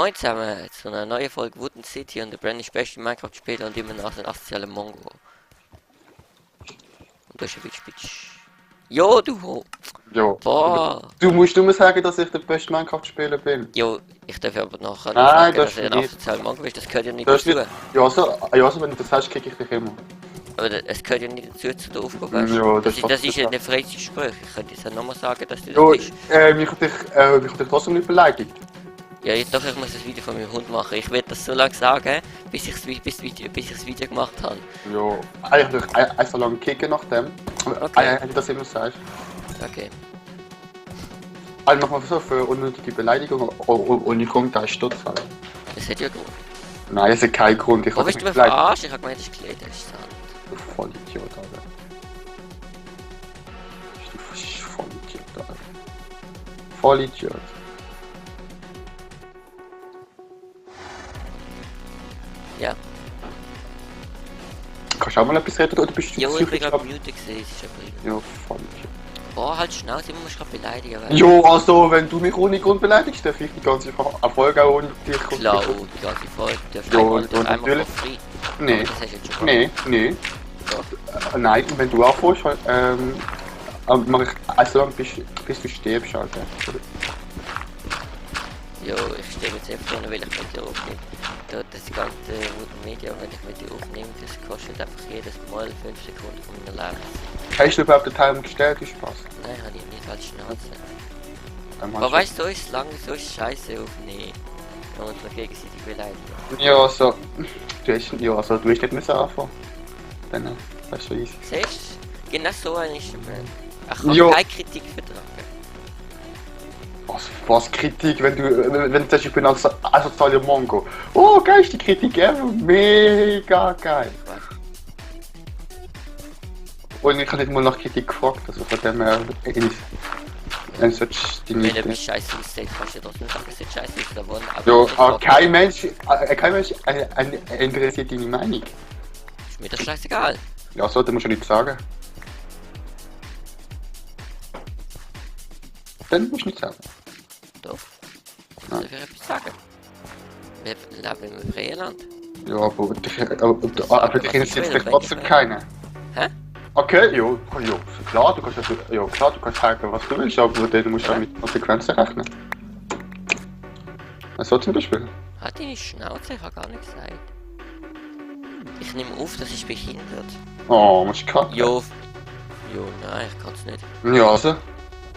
Moin zusammen zu einer neuen Folge Wooden City und der Brand ist beste Minecraft-Spieler und immer noch ein asozialer Mongo. Und du hast ein Bitch. Jo, du! Jo. Boah! Du musst nur sagen, dass ich der beste Minecraft-Spieler bin. Jo, ich darf aber nachher Nein, nicht sagen, das dass er ein nicht. asozialer Mongo ist, das gehört ja nicht Das ist dazu. nicht. Ja, so, wenn du das hast, krieg ich dich immer. Aber es gehört ja nicht dazu zu der Aufgabe. Weißt? Ja, Das ist ja ein freies Gespräch. Ich könnte jetzt ja nochmal sagen, dass du das Jo, bist. mich hat dich trotzdem nicht beleidigt. Ja, doch, ich muss das Video von meinem Hund machen. Ich werde das so lange sagen, bis ich das Video gemacht habe. Jo, eigentlich einfach lang kicken nach dem. Okay. Wenn du das immer sagst. Okay. Also nochmal so für unnötige Beleidigung ohne Grund, da ist Stutz. Das hat ja Grund. Nein, das ist kein Grund. Ich Wo hab bist dich du mir nicht beleidigt. verarscht? Ich hab gemeint, das ist Kleider, das ist Sand. Du Vollidiot, Alter. Du Vollidiot, Alter. Vollidiot. Ja. Kannst du auch mal etwas reden oder bist du Jo, ich bin psychisch gerade ab? mutig gewesen, das ist ja prima. Ja, Vollidiot. Boah, halt Schnauze, immer musst du gerade beleidigen, weil... Jo, also wenn du mich ohne Grund beleidigst, darf ich die ganze Erfolg auch ohne dich. Klar, oh, die ganze Folge, du darfst Jo, einmal natürlich. for free. Nee, Aber das hast du jetzt schon gemacht. nee. Doch. Nein, wenn du anfängst, mach ich so lange bis du stirbst, Alter. Jo, ich stehe jetzt einfach nur, weil ich mit dir aufnehme. Das ganze Wooden Media, wenn ich mit dir aufnehme, das kostet einfach jedes Mal 5 Sekunden von meiner Lebens. Hast du überhaupt den Timer gestellt, du Spaß? Nein, habe ich nicht, halt Schnauze. Dann Aber hast weißt du, so ist lange so scheiße aufnehmen. Und uns noch gegenseitig beleidigen. ja, so. Du hast nicht müssen anfangen. Dann, weißt du, easy. Siehst du? Genau so ein ist der Brand. Ich kann Jo. keine Kritik vertragen. Was Kritik, wenn du sagst, ich bin als asozialer Mongo. Oh, geilste Kritik ever, mega geil. Und ich habe nicht mal nach Kritik gefragt, also von dem her dann solltest du Wenn nicht. etwas scheiße aussieht, kannst du ja trotzdem sagen, es sieht scheiße aus oder wollen. Ja, kein Mensch interessiert deine Meinung. Ist mir das scheißegal. Ja, so, das musst du nicht sagen. Dann musst du nicht sagen. Doch. Soll ich etwas sagen? Wir leben im freien Land. Ja, aber dich interessiert dich trotzdem keiner. Hä? Okay, ja, klar, du kannst sagen, was du willst, aber dann musst du auch mit Konsequenzen rechnen. So zum Beispiel. Halt deine Schnauze, ich habe gar nichts gesagt. Ich nehme auf, das ist behindert. Oh, musst du cutten. Jo, nein, ich kann es nicht. Ja, also.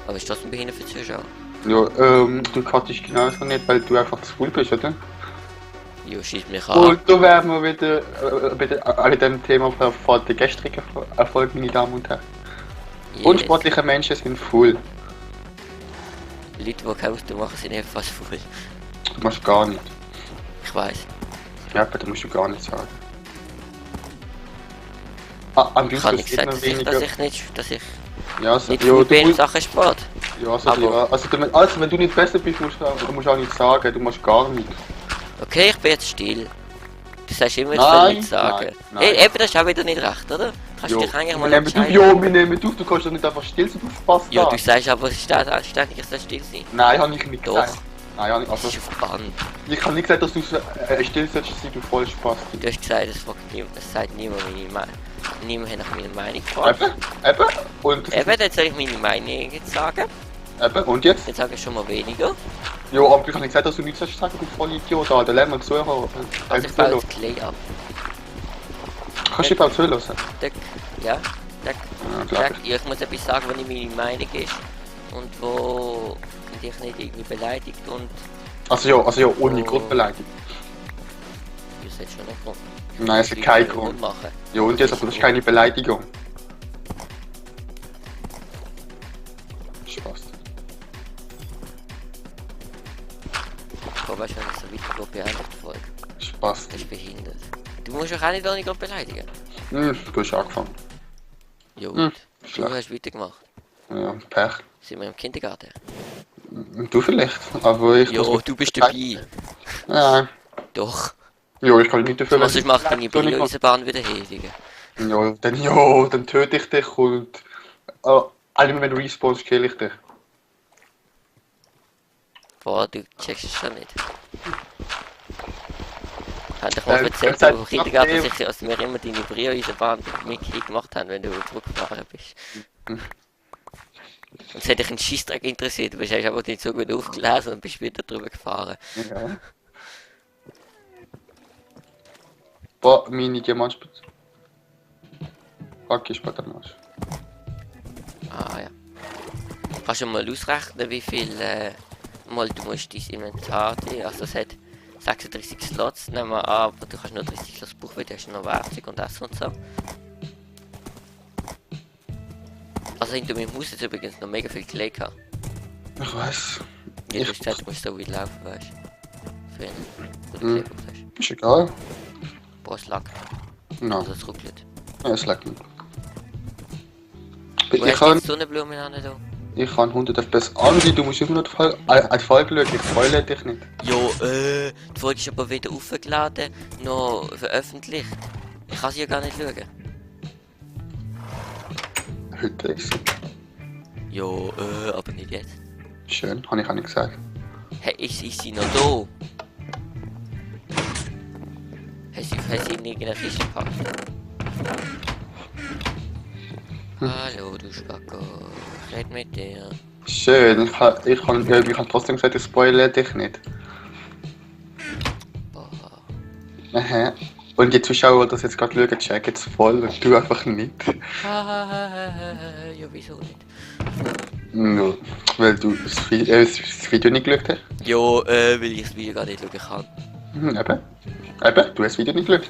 Aber ist trotzdem behindert für die Zuschauer? Ja, du cuttest genauso nicht, weil du einfach zu cool bist, oder? Jo, schießt mich an. Und da wären wir wieder bei dem Thema von der gestrigen Erfolg, meine Damen und Herren. Yes. Unsportliche Menschen sind faul. Leute, die keine Ausdauer machen, sind eher fast faul. Du machst gar nicht. Ich weiß. Ja, aber da musst du gar nicht sagen. Am Ich habe Schluss nicht ist gesagt, immer weniger. dass ich Ja, also, nicht ja, gut bin in musst, Sachen Sport. ja, also, aber- ja, also wenn du nicht besser bist, musst du auch nicht sagen, du machst gar nicht. Okay, ich bin jetzt still. Du sagst immer, ich Nein, soll nichts sagen. nein. Hey, eben, das ist auch wieder nicht recht, oder? Kannst du dich eigentlich mal wir entscheiden? nehmen auf, du kannst doch nicht einfach still sein, du Spaß Ja, du sagst aber ständig, ich soll still sein. Nein, habe ich nicht Doch. gesagt. Nein, Das also, ist auf Band. ich habe nicht gesagt, dass du still sollst sein, du voll Spaß. Du hast gesagt, es sagt niemand meine Meinung. Niemand hat nach meiner Meinung gefragt. Eben, und, Eben, jetzt soll ich meine Meinung jetzt sagen. und jetzt? Jetzt sage ich schon mal weniger. Ja, aber ich habe nicht gesagt, dass du nichts sollst sagen, du voll Idiot, Alter, lass mal zuhören. Also ich baue jetzt Clay ab. Kannst du überhaupt zuhören? Deck, ja, Deck, Ja, klar. Deck. Ja, ich muss etwas sagen, wenn meine Meinung ist. Und wo dich nicht irgendwie beleidigt und... Also ja, ohne Oh. Grund beleidigt. Du sagst schon einen Grund. Nein, es ist kein Grund. Machen. Ja, und jetzt, aber das ist keine Beleidigung. Spaß. Aber weißt du, wenn ich so weit beendet Folge. Spaß. Das ist behindert. Du musst doch auch nicht ohne Grund beleidigen. Du hast angefangen. Jo, Hm, du schlecht. hast weitergemacht. Ja, Pech. Sind wir im Kindergarten? Du vielleicht, aber ich Jo, du bist dabei. Ja, Doch. ja, ich kann nicht dafür. Was ich mache, deine Soll ich Bio-Eisenbahn wieder hedigen. Ja, dann töte ich dich und alle wenn du respawnst, kill ich dich. Boah, du checkst es schon nicht. Hat ich mal erzählt, seit wo im Kindergarten nachdem- sich aus mir immer deine Brio-Eisenbahn mit gemacht haben, wenn du zurückgefahren bist. Und es hat dich einen Scheissdreck interessiert, du bist einfach den Zug wieder aufgelesen und bist wieder drüber gefahren. Ja. Boah, meine Diamantspitze. Fuck, ich bei der Marsch. Ah ja. Kannst du mal ausrechnen, wie viel mal du musst dein Inventar tun? Also es hat 36 Slots, nehmen wir an, aber du kannst nur 30 Slots brauchen, weil du hast noch Werkzeug und Essen und so. Also hinter meinem Haus ist übrigens noch mega viel Klee gehabt. Ich weiß. Ja, du hast gesagt, du musst so weit laufen, weißt du. Für ihn, wo du Hm. Klee brauchst. Ist egal. Boah, es lag. Nein, Also es ruckelt. ja, es leckt nicht. Wo Ich hast du kann, jetzt Sonnenblumen an da? ich kann 100 FPS an, du musst immer noch die Folge schauen, ich spoilere dich nicht. Jo, die Folge ist aber weder aufgeladen, noch veröffentlicht. Ich kann sie ja gar nicht schauen. Heute ist sie. Jo, aber nicht jetzt. Schön, habe ich auch nicht gesagt. Hey, ist sie noch da? Hast sie in irgendeiner Kiste gepackt? Hallo, du Spacko. Ich red mit dir. Schön, ich kann trotzdem gesagt, ich spoilere dich nicht. Boah. Aha. Und die Zuschauer, die das jetzt gerade schauen, checken es voll und du einfach nicht. Ja, wieso nicht? Nur, weil du das Video nicht geschaut hast. Jo, weil ich das Video gar nicht schauen kann. Eben. Eben, du hast das Video nicht geschaut.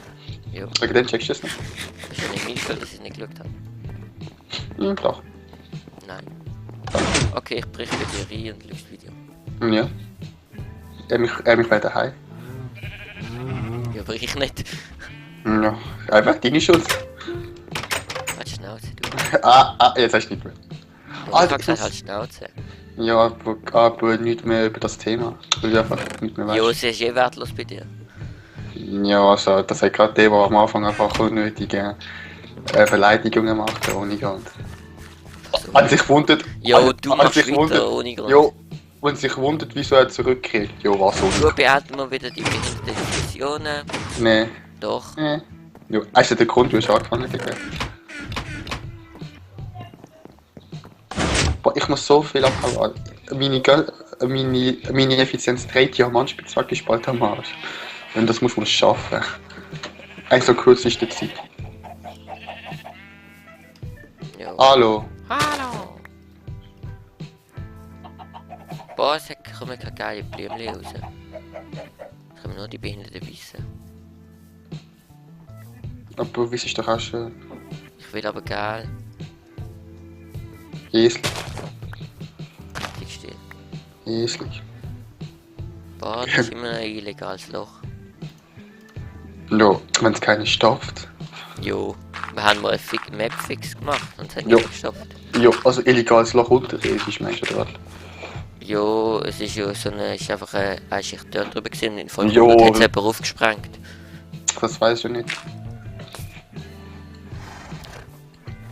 Jo, Wegen dem checkst du es nicht. ist ja nicht meine Schuld, dass ich es nicht geschaut habe. Klar. Nein. Okay, ich brich bei dir rein und schaue das Video. Ja. mich bei daheim. Ja, brich ich nicht. Ja. Eben, deine Schuld. Halt Schnauze, du. Jetzt hast du nicht mehr. Ja, Ah, ich hab das gesagt, ist- halt Schnauze. Ja, aber nicht mehr über das Thema. Weil du einfach nicht mehr Jo, weißt. es ist eh wertlos bei dir. Ja, also, das hat gerade der, der am Anfang einfach unnötige Beleidigungen macht, ohne Grund. So. An sich wundert. Jo, an- du an machst sich weiter wundert- ohne Grund. Jo, und sich wundert, wieso er zurückkehrt. Jo, was Du so? beenden wir wieder die behinderten Diskussionen. Nee. Doch. Nee. Jo, ist ja der Grund, wie es angefangen hat. Boah, ich muss so viel abhauen. Meine Effizienz 3 Diamantspitzhacke ist bald am Arsch. Und das muss man schaffen. Eigentlich so kürzeste Zeit. Jo. Hallo. Hallo! Boah, es kommen keine geile Blümchen raus. Es kommen nur die behinderten Weissen. Aber wie ist doch auch schön. Ich will aber geil. Esel. Richtig still. Esel. Boah, das ist immer noch ein illegales Loch. Ja, wenn es keine stopft. Jo. Wir haben mal einen Map-Fix gemacht und es hat Jo. nicht gestoppt. Ja, also illegales Loch unterirdisch, meinst du, oder? Jo, es ist ja so eine, ist einfach eine Schicht dort drüber gewesen und in Folge Jo. 100 hat es jemand aufgesprengt. Das weiß ich nicht.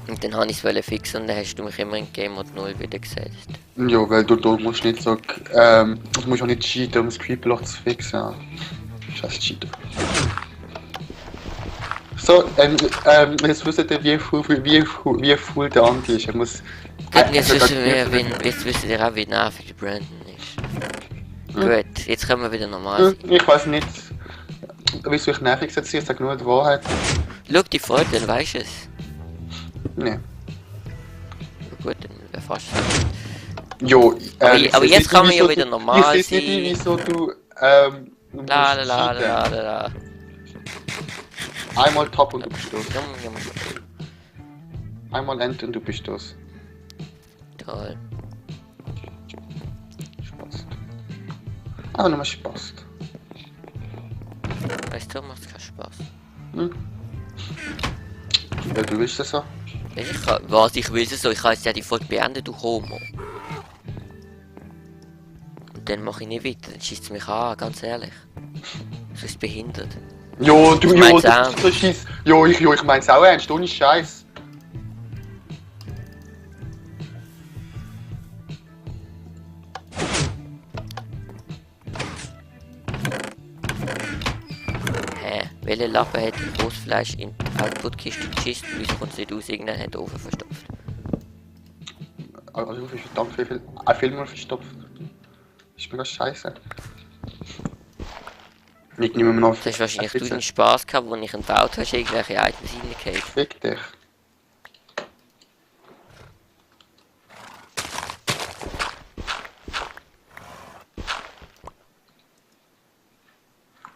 Und dann habe ich es fixen und dann hast du mich immer in Game Mode 0 wieder gesetzt. Ja, weil du musst nicht so. Du musst auch nicht cheaten, um das Creeploch zu fixen. Ja. Scheiß Cheater. So, jetzt wisst ihr, wie full der Andi ist. Er muss. Gut, jetzt sogar- wissen wir, jetzt wissen wir auch, wie nervig der Brandon ist. Gut, jetzt können wir wieder normal sein. Ich weiß nicht, wieso ich nervig setze, ich sag nur die Wahrheit. Schau die Folge, dann weisst du es. Nee. Ja, gut, dann wäre fast. Jo, Aber ich jetzt seh's nicht, kann man ja wieso wieder du- normal Ich seh's nicht, sein. wieso du, La la musst la cheaten. la la la. Einmal Top und du bist los. Jum, jum. Einmal Enter und du bist los. Toll. Spaß. Aber nochmal Spaß. Weißt du, macht keinen Spaß. Ja, du willst das so? Ich will es so, ich kann jetzt ja die Folge beenden, du Homo. Und dann mache ich nicht weiter, dann schießt es mich an, ganz ehrlich. Das ist behindert. Jo, du, Ich jo, mein's das ernst. ist so scheiß. Jo, ich mein's auch ernst, ohne Scheiß. Hä? Welche Lappe hat die Großfleisch in die Output-Kiste geschissen? Wieso kommt es nicht raus? Irgendwann hat der Ofen verstopft. Also ich verdammt viel mal verstopft. Ist mega scheiße. Ich nehme mir noch. Das hast wahrscheinlich du den Spaß gehabt, wo ich entbaut hast, irgendwelche Items reingekriegt. Fick dich.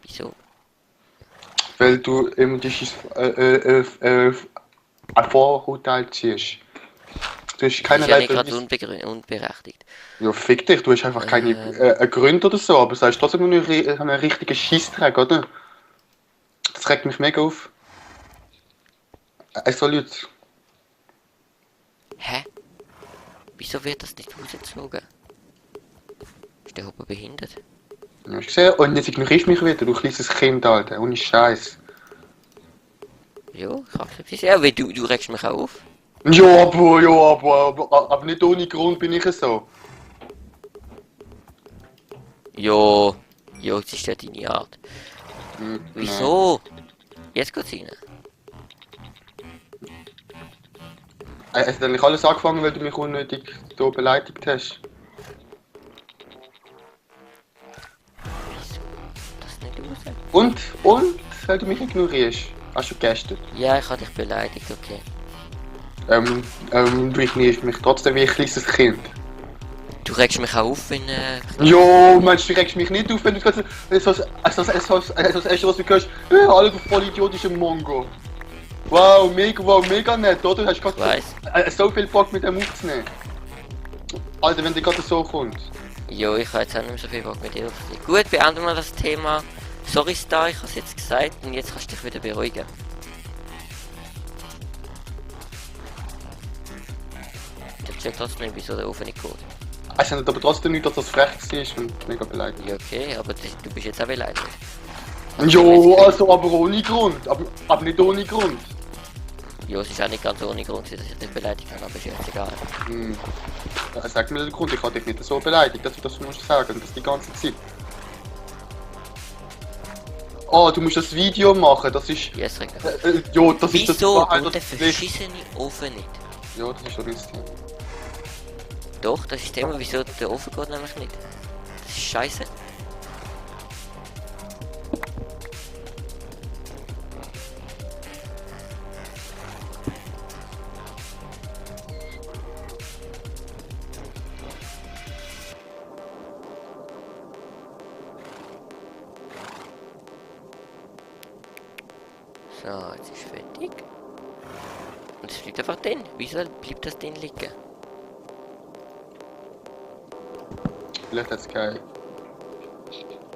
Wieso? Weil du immer dieses ein Vorurteil ziehst. Du hast Das keine ist ja nicht Leute. gerade unberechtigt. Ja, fick dich, du hast einfach keine Gründe oder so, aber du sagst trotzdem nur einen richtigen Scheissdreck, oder? Das regt mich mega auf. So Leute. Hä? Wieso wird das nicht rausgezogen? Ist der Hopper behindert? Ja, hast du gesehen? Und jetzt ignorierst du mich wieder, du kleines Kind, Alter. Ohne Scheiß. Ja, ich akzeptiere es. Ja, weil du regst mich auch auf. Ja, aber nicht ohne Grund bin ich so. Ja, ja, das ist ja deine Art. Nein. Wieso? Jetzt geht's rein. Es hat eigentlich alles angefangen, weil du mich unnötig hier beleidigt hast. Wieso? Das nicht raus? Und? Weil du mich ignorierst. Hast du gestern. Ja, ich habe dich beleidigt, okay. Du ignorierst mich trotzdem wie ein kleines Kind. Du regst mich auch auf, wenn Jo, Mensch, du regst mich nicht auf, wenn du das erste, was du hörst, alle du vollidiotische Mongo. Wow, mega nett, oder? Du hast gerade so viel Bock mit dem aufzunehmen. Alter, wenn der gerade so kommt. Jo, ich habe jetzt auch nicht mehr so viel Bock mit dir aufzunehmen. Gut, beenden wir das Thema. Sorry Star, ich habe es jetzt gesagt und jetzt kannst du dich wieder beruhigen. Ich check trotzdem nicht, wieso der Ofen nicht geht. Es ändert aber trotzdem nicht, dass das frech war und mega beleidigt. Ja, okay, aber du bist jetzt auch beleidigt. Jo, also aber ohne Grund. Aber nicht ohne Grund. Ja, es ist auch nicht ganz ohne Grund, dass ich dich beleidigt habe, aber ist jetzt egal. Sag mir den Grund, ich habe dich nicht so beleidigt, dass du das musst sagen, das die ganze Zeit. Oh, du musst das Video machen, das ist... Yes, Rick. Jo, das ist das... Wieso geht der verschissene Ofen nicht? Ja, das ist schon richtig. Doch, das ist das Thema, wieso der Ofen geht nämlich nicht. Das ist scheiße. So, jetzt ist fertig. Und es liegt einfach drin. Wieso bleibt das Ding liegen? Vielleicht hat es kein...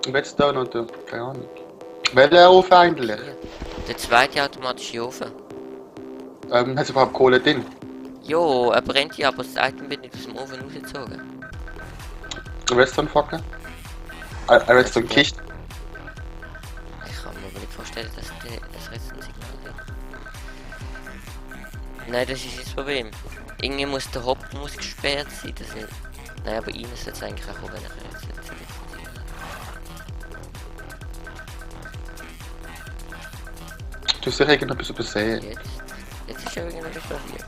Und jetzt da noch der... Keine Ahnung. Welcher Ofen eigentlich? Der zweite automatische Ofen. Hat es überhaupt Kohle drin? Jo, er brennt ja, aber das Item wird nicht aus dem Ofen rausgezogen. Du willst so einen Fackel? Er willst so eine Kiste? Ich kann mir aber nicht vorstellen, dass das jetzt ein Signal hat. Nein, das ist das Problem. Irgendwie muss der Hop gesperrt sein. Das ist... Nein, aber ihn ist jetzt eigentlich auch, wenn ich jetzt nicht. Du hast sicher irgendetwas übersehen. Jetzt ist ja irgendetwas passiert.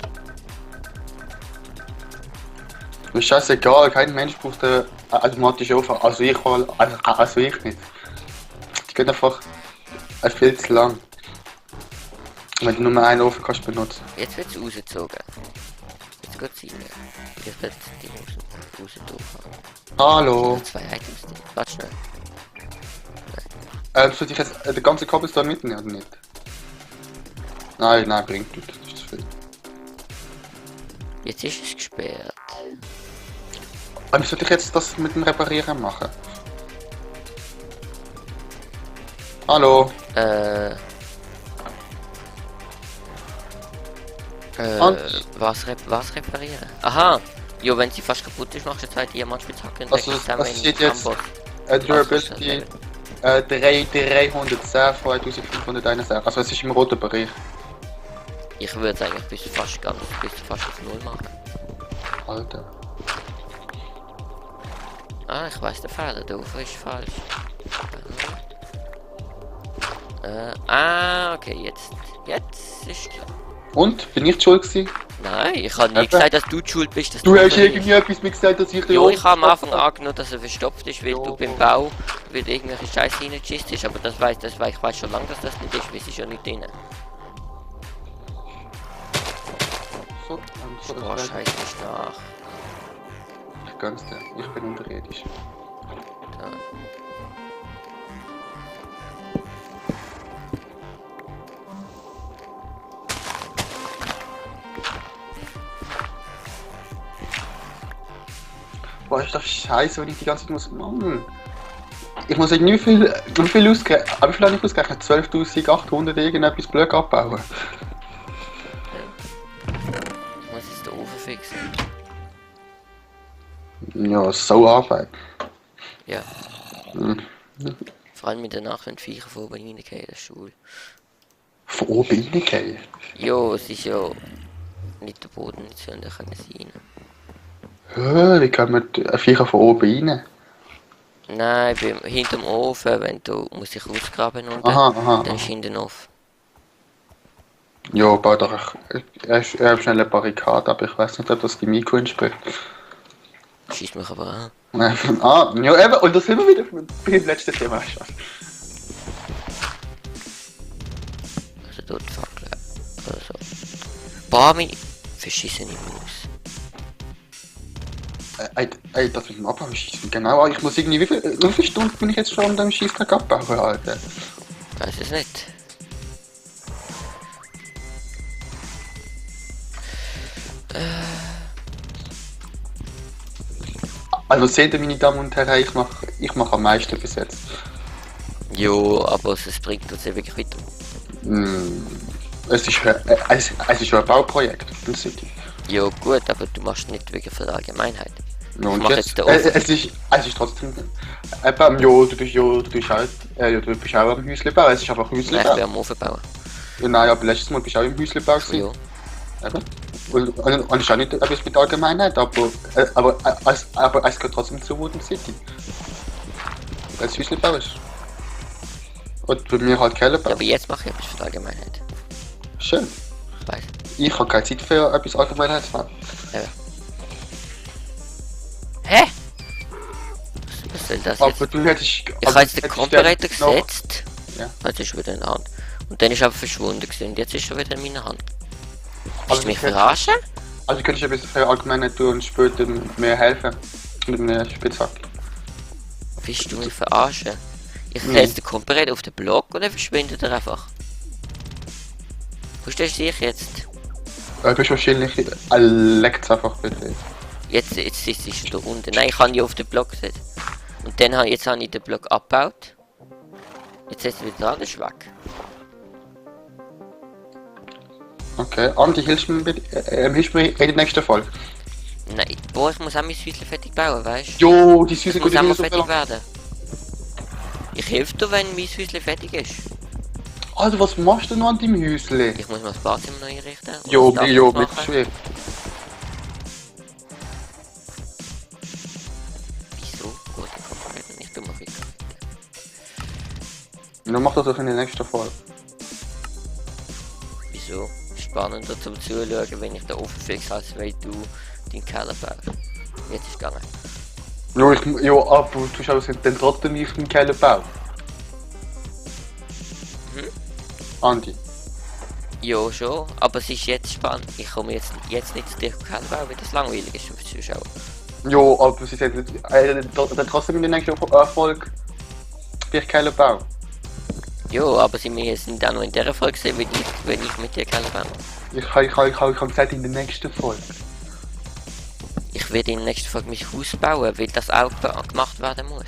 Mir ist scheißegal, kein Mensch braucht einen automatischen Ofen. Also ich nicht. Die gehen einfach viel zu lang. Wenn du nur einen Ofen kannst benutzen. Jetzt wird es rausgezogen. Jetzt geht es rein. Jetzt wird die raus haben. Hallo. Zwei Items drin. Warte schnell. Soll ich jetzt den ganzen Cobblestone mitnehmen oder nicht? Nein, bringt nicht. Das ist zu viel. Jetzt ist es gesperrt. Aber wie soll ich jetzt das mit dem Reparieren machen? Hallo. Was reparieren? Aha! Jo, wenn sie fast kaputt ist, machst du zwei Diamantspitzhacken und Also, das steht jetzt Durability 310 von 1561. Also es ist im roten Bereich. Ich würde es eigentlich bis fast auf 0 machen. Alter. Ah, ich weiß der Fehler, der Ufer ist falsch. Okay, jetzt ist klar. Und? Bin ich die schuld gewesen? Nein, ich habe nie Eben. gesagt, dass du die schuld bist. Dass Du hast verlierst. irgendwie etwas mir gesagt, dass ich Jo, ich habe am Anfang habe. angenommen, dass er verstopft ist, weil Jo. du beim Bau weil irgendwelche Scheiße reingeschissen ist, aber ich weiß schon lange, dass das nicht ist, weil es ist ja nicht drin. So, Oh, scheiß nicht nach. Ich gönn's dir. Ich bin unterirdisch. Da. Boah, ist doch scheiße, wenn ich die ganze Zeit muss. Mann. Ich muss irgendwie wie viel ausgerechnet. Aber wie viel habe ich ausgerechnet? 12.800 irgendetwas Blöcke abbauen. Ich muss jetzt den Ofen fixen. Ja, so Arbeit. Ja. Hm. Vor allem in der Nacht, wenn die Viecher von oben reingehen, das ist schwul. Von oben reingehen. Jo, es ist ja nicht der Boden, nicht so, und da können sie rein. Hä, wie kommen die Viecher von oben rein? Nein, hinterm Ofen, wenn du musst dich ausgraben unten, Aha. dann ist hinten offen. Ja, bau doch schnell eine Barrikade, aber ich weiß nicht, ob das die Mikro entspricht. Schießt mich aber an. Ja eben, und das sind wir wieder beim letzten Thema schon. Also dort Fackel. Oder so. Boah, meine verschissene Maus. Das mit dem Abbauen schießen, genau. Ich muss irgendwie, wie viele Stunden bin ich jetzt schon an dem Schießtag abbauen, Alter? Weiß es nicht. Also seht ihr, meine Damen und Herren, ich mach am meisten bis jetzt. Jo, aber es bringt uns ja wirklich weiter. Es ist schon ein Bauprojekt in City. Jo, gut, aber du machst nicht wirklich für die Allgemeinheit. Ja, und mach jetzt, jetzt den Ofen. es ist trotzdem. Du bist auch am Häuslebau, es ist einfach Nein, ich Häuslebau. will am Ofen bauen. Ja, nein, aber letztes Mal bist du auch im Häuslebau So, gewesen. ja. Eben. Und ist auch nicht etwas mit der Allgemeinheit, aber es gehört trotzdem zu Wooden City. Weil es Häuslebau ist. Und bei mir halt Kellerbau. Ja, aber jetzt mache ich etwas für die Allgemeinheit. Schön. Ich weiß. Ich habe keine Zeit für etwas Allgemeinheitsfrei. Hä? Was soll das jetzt? Aber du hättest. Ich habe jetzt den Comparator gesetzt. Ja. Jetzt ist er wieder in der Hand. Und dann ist er aber verschwunden gewesen. Und jetzt ist er wieder in meiner Hand. Willst Also du mich ich hätte- verarschen? Also könntest du etwas für Allgemeinheit tun und später mir helfen. Mit einer Spitzhacke. Willst du mich verarschen? Ich Nein. setze den Comparator auf den Block und dann verschwindet er einfach. Wo stellst du dich jetzt? Du bist wahrscheinlich. Leckt's einfach bitte. Jetzt ist es da unten. Nein, ich habe ihn auf den Block gesetzt. Und dann habe ich den Block abgebaut. Jetzt setzt er wieder dran, ist weg. Okay, Andi, hilfst du mir in der nächsten Folge? Nein, boah, ich muss auch mein Häuschen fertig bauen, weißt du? Jo, die süße Ich muss gute auch mal Hilfe. fertig werden. Ich helfe dir, wenn mein Häuschen fertig ist. Also, was machst du noch an deinem Häusle? Ich muss mal das Badezimmer neu einrichten. und Jo, das Dach jo, machen. mit schwer. Wieso? Gut, ich komme nicht. Ich tue mal weiter. Dann mach das doch in der nächsten Folge. Wieso? Spannender zum Zuschauen, wenn ich den Ofen fix als weil du deinen Keller baust. Jetzt ist es gegangen. Aber du schaust dann trotzdem nicht im Keller bauen. Andi. Ja, schon, aber es ist jetzt spannend. Ich komme jetzt nicht zu dir Keller bauen, weil das langweilig ist für die Zuschauer. Jo, aber sie sagt dann trotzdem in der nächsten Folge ich Keller bauen. Ja, aber sie müssen dann noch in der Folge sehen, wenn ich mit dir Keller baue. Ich habe gesagt in der nächsten Folge. Ich werde in der nächsten Folge mein Haus bauen, weil das auch gemacht werden muss.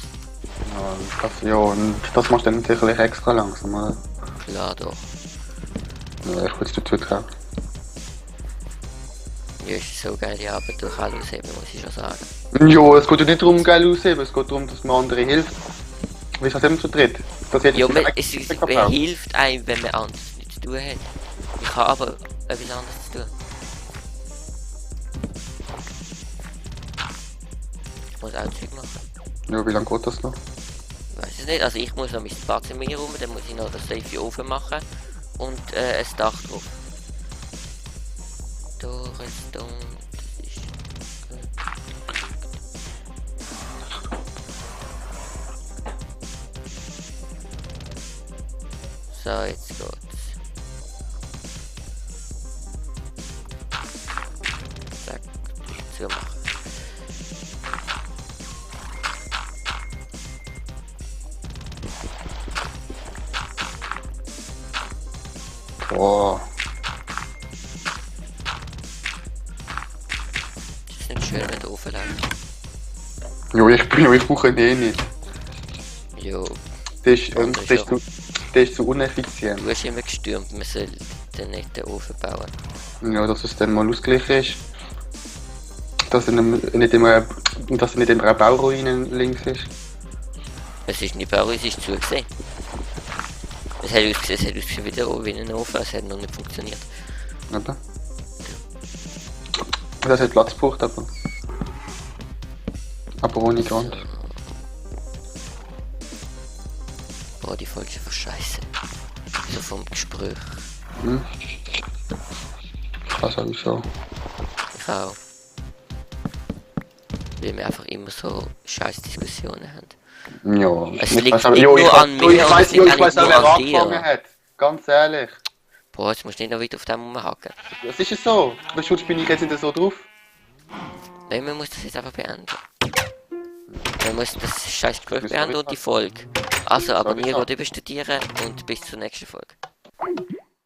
Und das machst du dann natürlich extra langsam, oder? Klar doch. Ja, ich würde es dir zutrauen. Ja, ist so geil, die Arbeit durch alle ausheben, muss ich schon sagen. Jo, es geht ja nicht darum, geil aussehen, es geht darum, dass man andere hilft. Wie ist das immer zu dritt? Das hätte Ja, ich wer hilft einem, wenn man anders nichts zu tun hat. Ich habe aber etwas anderes zu tun. Ich muss auch Zeug machen. Ja, wie lange geht das noch? Weiß es nicht, also ich muss noch mein Badezimmer hier rum, dann muss ich noch das safe Ofen machen und ein Dach drauf. Torreston, das ist... So, jetzt geht's. Zack, zumachen. Boah. Das ist nicht schön, wenn der Ofen läuft. Jo, ich brauche ihn eh nicht. Jo, Das ist, Ja, das ist, zu, das ist zu uneffizient. du hast immer gestürmt, man soll den nicht den Ofen bauen. Ja, dass es dann mal ausgeglichen ist. Dass er nicht immer, dass er nicht immer eine Bauruine links ist. Es ist nicht Bau, es ist zugesehen. Es hat ausgesehen wie ein Ofen, es hat noch nicht funktioniert. Oder? Das hat Platz gebraucht, aber. Aber ohne Grund. Boah, die Folge ist einfach scheiße. So vom Gespräch. Hm? Das sowieso. Ich auch. Weil wir einfach immer so scheiß Diskussionen haben. Ja, Es ich liegt weiß aber- nicht jo, nur an mir, ich und weiß, es liegt ich auch weiß nicht auch, nur wer an dir. angefangen hat. Ganz ehrlich. Boah, jetzt musst du nicht noch weiter auf dem rumhaken. Was ist es so? Bei Schutz bin ich jetzt nicht so drauf. Nein, man muss das jetzt einfach beenden. Man muss das scheiß Gespräch Müssen wir beenden und die mitmachen? Folge. Also, abonnieren Sowieso. oder überstudieren und bis zur nächsten Folge.